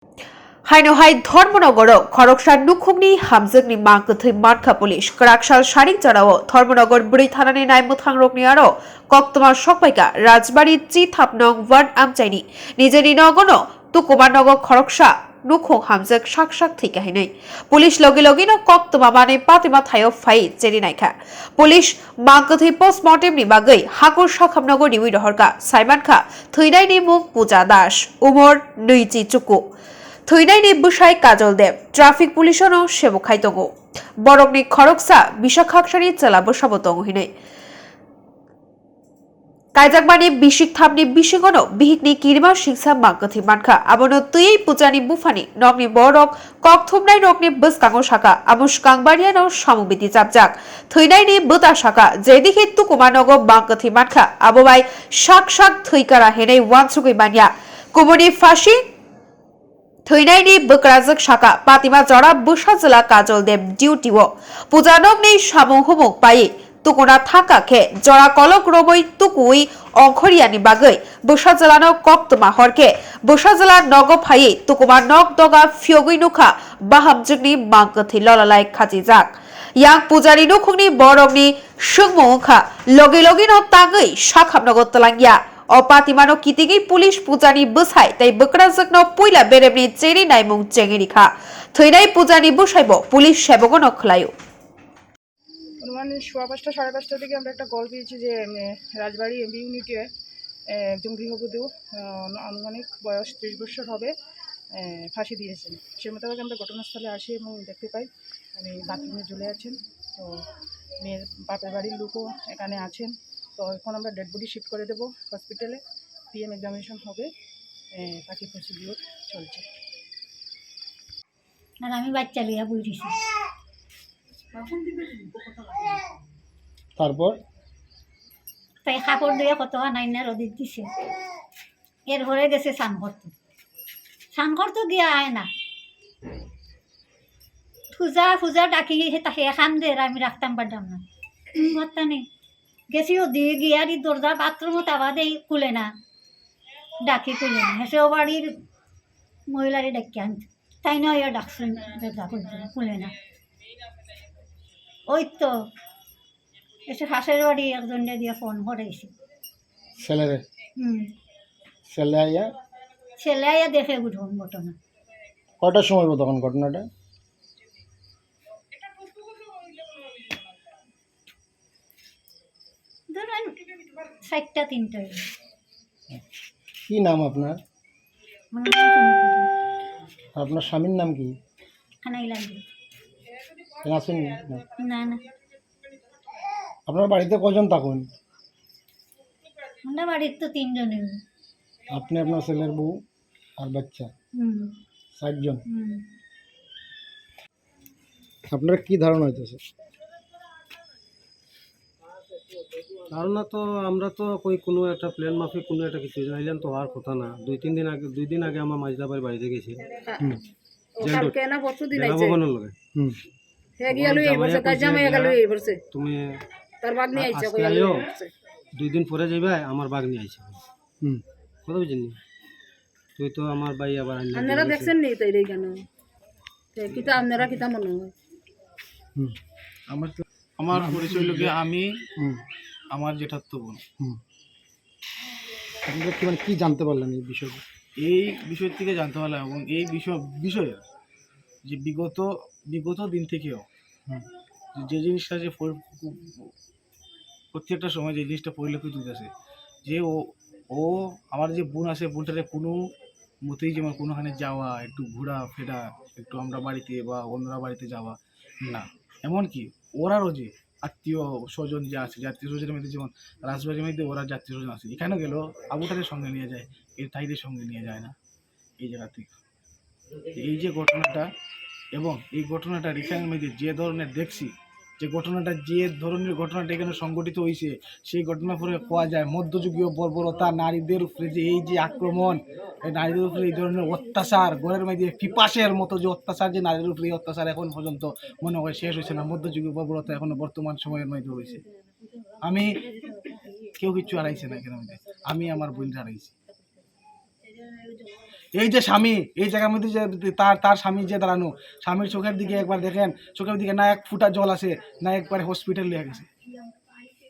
हाइनहाय Dharmanagar खरगसा नुखुंगनि हामजोकनि मांकथै मानखा police कराकसाल सारिं जराव Dharmanagar ब्रै थानानि नायमुथां रगनि आरो कक्तमा सकपाइका राजबाड़ी ची थापनं वार्ड आमचाइनि निजेनि नगनो तुकुमा नगर खरगसा नुखुं हामजोक साक साक थैकाहिनै पुलिस लगे लगेनो कक्तमा माने पातिमा थायो फाइ चेरि नायखा पुलिस मांकथै पोस्टमर्टेमनि बागै हाकुर साखामनगरनि उइदहरका साइमानखा थैनायनि मुं पूजा दास उमर 2 चुकु थैनायनि बवसाइ काजल देव ट्राफिक पुलिसनो सेबखाय दङ बरकनि खरगसा बिशाखाक्सानि चेला बसाबो दङ हिनै कायजाकमानि बिसिक थामनि बिसिंगनो बिहिकनि किरिमा सिंसा मांकथै मानखा आबनो तयै पुजानि बुफानि नगनि बरक ककथुमनाय नगनि बसकांगो साका आमुस कांबारियानो सामुबिदि जाबजाक थैनायनि बोता साका जेदिखे तुकुमा नग मांकथै मानखा आबोबाय साक साक थैकारा हेनै वानसुगै मानिया कुमुनि फासि थैनायनि बवक्राजवक शाखा पातिमा जरा बवसा जिला काजल देव डिउटिओ पुजानगनि सामुं हुमुं पाई तुकुना थाका खे जरा कलक रबै तुकुई अंखरियानि बागै बवसा जिलानो कक्तमा हरके बवसा जिला नग फाई तुकुमा नग दगा फियगै नुखा बाहामजोकनि मांकथै ललालाई खाचिजाक यां पुजारी नुखुंनि बरगनि स्वंमुंगो लगे लगेनो तागै साखामनगो तलांगिया अपातिमानो कितिगै पुलिस पुजानि बवसाइ तै बवक्राजवकनो पुइला बेरेबनि चेरि नायमुं चेंगिरिखा थैनाय पुजानि बवसाइबो पुलिस सेबगनो खलायो অনুমান সোয়া ৫টা সাড়ে ৫টার দিকে আমরা একটা কল পেয়েছি যে রাজবাড়ি এমবি ইউনিটে একজন গৃহবধূ আনুমানিক বয়স ৩০ বছর হবে ফাঁসি দিয়েছেন। সে মোতাবেক আমরা ঘটনাস্থলে আসি এবং দেখতে পাই উনি বাথরুমে ঝুলে আছেন। তো মেয়ের বাপের বাড়ির লোকও এখানে আছেন। তো এখন আমরা ডেড বডি শিফট করে দেবো হসপিটালে, পিএম এক্সামিনেশন হবে, বাকি প্রসিডিওর চলছে। আর আমি বাচ্চা লিয়া বুঝেছি তারপর তাই কাপড় দিয়ে কত নাই না রোদিত দিছে এর ঘরে গেছে স্নান করতে গিয়া আয় না ফুজা ফুজা ডাকি তাকে খান দে আমি রাখতাম পারতাম না ঘরটা নেই গেছিও দিয়ে গিয়ারি দরজা বাথরুমও তাবা দেই খুলে না ডাকি খুলে না হেসেও বাড়ির মহিলারে ডাকি আনছে তাই না ইয়া ডাকছেন দরজা খুলে না ওই তো এসে হাঁসের বাড়ি একজন দিয়ে ফোন করেছি ছেলেরে ছেলে আইয়া দেখে উঠুন ঘটনা কটার সময় তখন ঘটনাটা? ধরেন 4টা 3টায়। কি নাম আপনার? আপনার স্বামীর নাম কি? খানাই লাগবে আসেন না না আপনার বাড়িতে কজন থাকুন? আমরা বাড়ির তো 3 জনের। আপনি, আপনার ছেলের বউ আর বাচ্চা 4 জন। আপনার কি ধারণা হইতেছে? ধারণা তো আমরা তো কোনো একটা প্ল্যান মাফিক কোনো একটা কিছু জানাইলেন তো আর কথা না। 2 দিন আগে আমার মাঝদাবাড়ি বাড়িতে গেছি তুমি আইও 2 দিন পরে যাইবা আমার বাঘ নিয়ে আইছে কথা বুঝলি তুই তো আমার ভাই আবার আপনারা দেখছেন নি তাই রে কেন কিতা আপনারা কিতা মনে হয়? আমার পরিচয় লোকে আমি আমার জেঠাতো বোন। আপনারা কি জানতে পারলেন এই বিষয়ে? এই বিষয় থেকে জানতে পারলাম এবং এই বিষয়ে যে বিগত দিন থেকেও যে জিনিসটা যে প্রত্যেকটা সময় যে জিনিসটা পরিলক্ষিত হইতেছে যে ও আমার যে বোন আছে বোনটারে কোনো মতেই যেমন কোনোখানে যাওয়া, একটু ঘোরা ফেরা, একটু আমরা বাড়িতে বা অন্যরা বাড়িতে যাওয়া না, এমনকি ওরারও যে আত্মীয় স্বজন যে আছে, আত্মীয় স্বজনের মধ্যে যেমন রাজবাড়ির মধ্যে ওরা আত্মীয় স্বজন আছে, এখানে গেলেও আবুটারের সঙ্গে নিয়ে যায়, এর তাইদের সঙ্গে নিয়ে যায় না এই জায়গা থেকে। এই যে ঘটনাটা এবং এই ঘটনাটা রিখানের মধ্যে যে ধরনের দেখছি, যে ধরনের ঘটনাটা এখানে সংঘটিত হয়েছে, সেই ঘটনা পরে পাওয়া যায় মধ্যযুগীয় বর্বরতা, নারীদের উপরে যে এই যে আক্রমণ, এই নারীদের উপরে এই ধরনের অত্যাচার, ঘরের মধ্যে পিপাসের মতো যে অত্যাচার, যে নারীদের উপরে এই অত্যাচার এখন পর্যন্ত মনে হয় শেষ হয়েছে না। মধ্যযুগীয় বর্বরতা এখনো বর্তমান সময়ের মধ্যে হয়েছে। আমি কেউ কিচ্ছু হারাইছে না এখানে মধ্যে, আমি আমার বোন হারাইছি। এই যে স্বামী, এই জায়গার মধ্যে যে তার স্বামী যে দাঁড়ানো, স্বামীর চোখের দিকে একবার দেখেন, চোখের দিকে না এক ফুটা জল আছে, না একবারে হসপিটাল নিয়ে গেছে।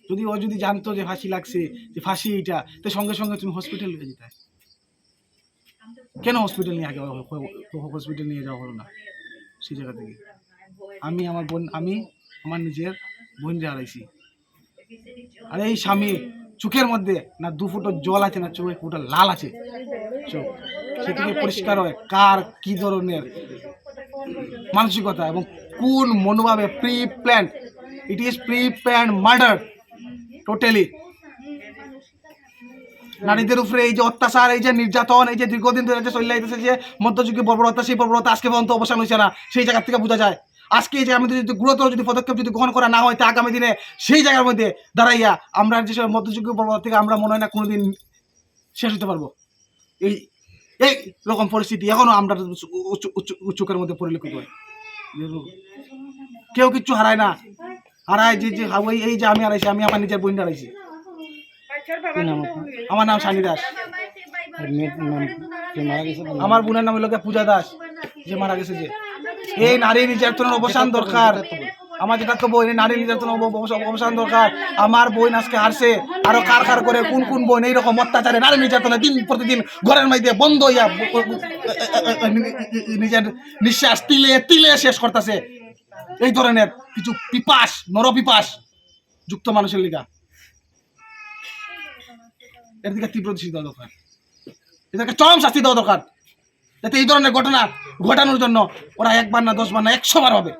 যদি ও যদি জানতো যে ফাঁসি লাগছে, যে ফাঁসি এইটা, তো সঙ্গে সঙ্গে তুমি হসপিটাল নিয়ে যেতে। কেন হসপিটাল নিয়ে আগে হসপিটাল নিয়ে যাওয়া হলো না সেই জায়গা থেকে? আমি আমার নিজের বোনকে হারাইছি। আর এই স্বামী চোখের মধ্যে না 2 ফুটো জল আছে, না চোখে ফুটা লাল আছে চোখ, সে থেকে পরিষ্কার হয় কার কি ধরনের মানসিকতা এবং কোন মনোভাবে pre plan. It is pre plan murder totally. নারীদের উপরে এই যে অত্যাচার, এই যে নির্যাতন, এই যে দীর্ঘদিন ধরে যে চলে যাইতেছে যে মধ্যযুগীয় বর্বরতা, সেই বর্বরতা আজকে পর্যন্ত অবসান হয়েছে না, সেই জায়গা থেকে বোঝা যায়। আজকে এই যে আমাদের যদি গুরুতর যদি পদক্ষেপ যদি গ্রহণ করা না হয়, তা আগামী দিনে সেই জায়গার মধ্যে দাঁড়াইয়া আমরা যেসব মধ্যযুগীয় বর্বরতা থেকে আমরা মনে হয় না কোনোদিন শেষ হতে পারবো। এই এই রকম পরিস্থিতি এখনো আমরা চোখের মধ্যে পরিলক্ষিত হয়। কেউ কিচ্ছু হারায় না, হারায় যে এই যে আমি হারাইছি, আমি আমার নিজের বোন হারাইছি। আমার নাম শানি দাস। আমার বোনের নাম হলো পূজা দাস, যে মারা গেছে। যে এই নারী নির্যাতনের অবসান দরকার। আমার যেটা তো বোন, নারী নির্যাতনের অবসান দরকার। আমার বোন আজকে হারছে, আরো কার করে কোন বোন এইরকম অত্যাচারে নারী নির্যাতনে দিন প্রতিদিন ঘরের মধ্যে বন্ধ হইয়া নিজের নিঃশ্বাস তিলে তিলে শেষ করতেছে। এই ধরনের কিছু পিপাস, নরপিপাস যুক্ত মানুষের লিগা এর দিকে তীব্র দৃষ্টি দেওয়া দরকার, এদেরকে চরম শাস্তি দেওয়া দরকার, যাতে এই ধরনের ঘটনা ঘটানোর জন্য ওরা 1 বার না 10 বার না 100 বার হবে।